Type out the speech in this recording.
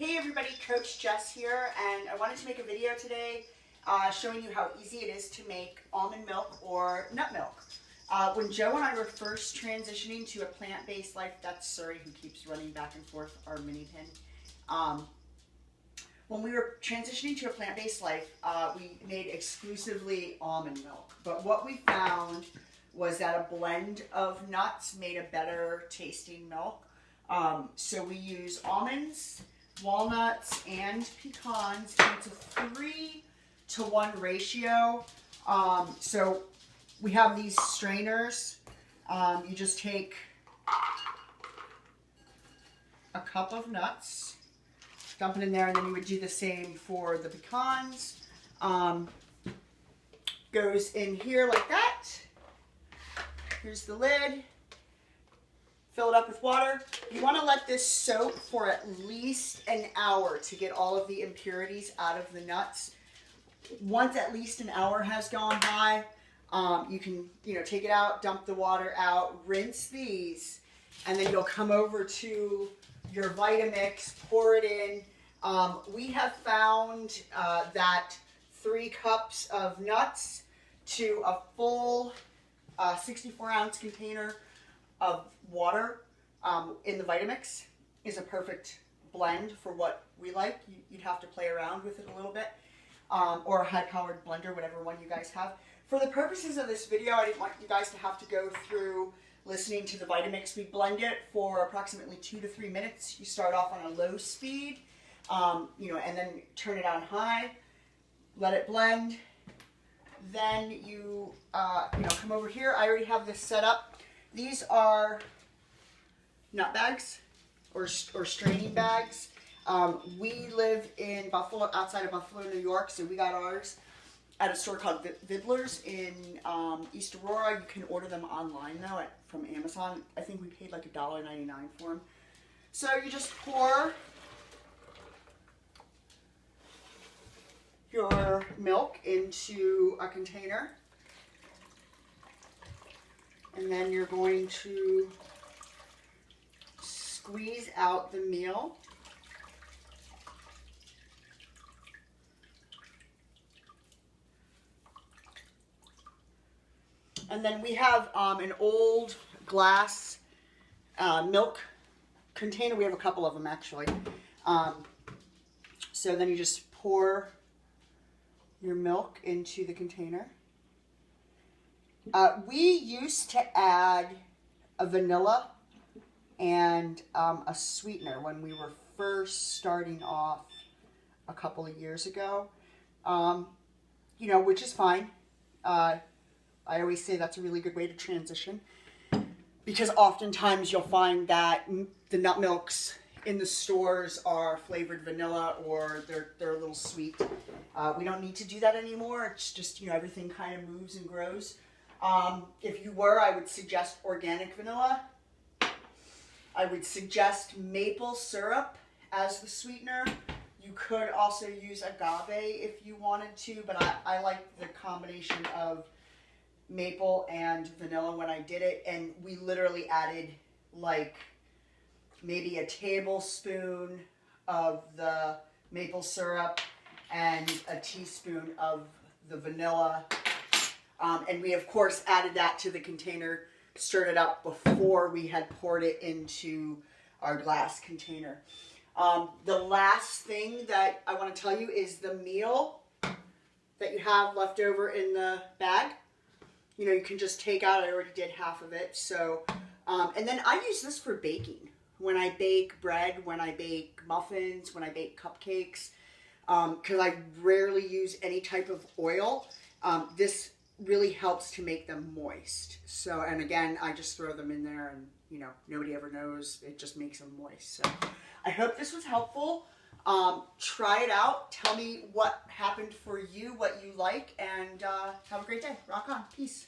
Hey everybody, Coach Jess here, and I wanted to make a video today showing you how easy it is to make almond milk or nut milk. When Joe and I were first transitioning to a plant-based life, that's Surrey who keeps running back and forth, our mini pin. When we were transitioning to a plant-based life, we made exclusively almond milk. But what we found was that a blend of nuts made a better tasting milk. So we use almonds, walnuts, and pecans, and it's a 3-to-1 ratio. So we have these strainers. You just take a cup of nuts, dump it in there, and then you would do the same for the pecans. Goes in here like that. Here's the lid. Fill it up with water. You want to let this soak for at least an hour to get all of the impurities out of the nuts. Once at least an hour has gone by, you can take it out, dump the water out, rinse these, and then you'll come over to your Vitamix, pour it in. We have found that 3 cups of nuts to a full 64-ounce container of water in the Vitamix is a perfect blend for what we like. You'd have to play around with it a little bit, or a high-powered blender, whatever one you guys have. For the purposes of this video, I didn't want you guys to have to go through listening to the Vitamix. We blend it for approximately 2 to 3 minutes. You start off on a low speed, and then turn it on high, let it blend. Then you come over here. I already have this set up. These are nut bags or straining bags. We live in Buffalo, outside of Buffalo, New York, so we got ours at a store called Vidler's in East Aurora. You can order them online though from Amazon. I think we paid like $1.99 for them. So you just pour your milk into a container, and then you're going to squeeze out the meal. And then we have an old glass milk container. We have a couple of them actually. So then you just pour your milk into the container. We used to add a vanilla and a sweetener when we were first starting off a couple of years ago, which is fine. I always say that's a really good way to transition, because oftentimes you'll find that the nut milks in the stores are flavored vanilla, or they're a little sweet. We don't need to do that anymore. It's just, everything kind of moves and grows. If you were, I would suggest organic vanilla. I would suggest maple syrup as the sweetener. You could also use agave if you wanted to, but I like the combination of maple and vanilla when I did it, and we literally added like maybe a tablespoon of the maple syrup and a teaspoon of the vanilla. And we, of course, added that to the container, stirred it up before we had poured it into our glass container. The last thing that I want to tell you is the meal that you have left over in the bag. You can just take out, I already did half of it. So, and then I use this for baking. When I bake bread, when I bake muffins, when I bake cupcakes, because I rarely use any type of oil. This really helps to make them moist. So, and again, I just throw them in there and, nobody ever knows. It just makes them moist. So I hope this was helpful. Try it out. Tell me what happened for you, what you like, and have a great day. Rock on. Peace.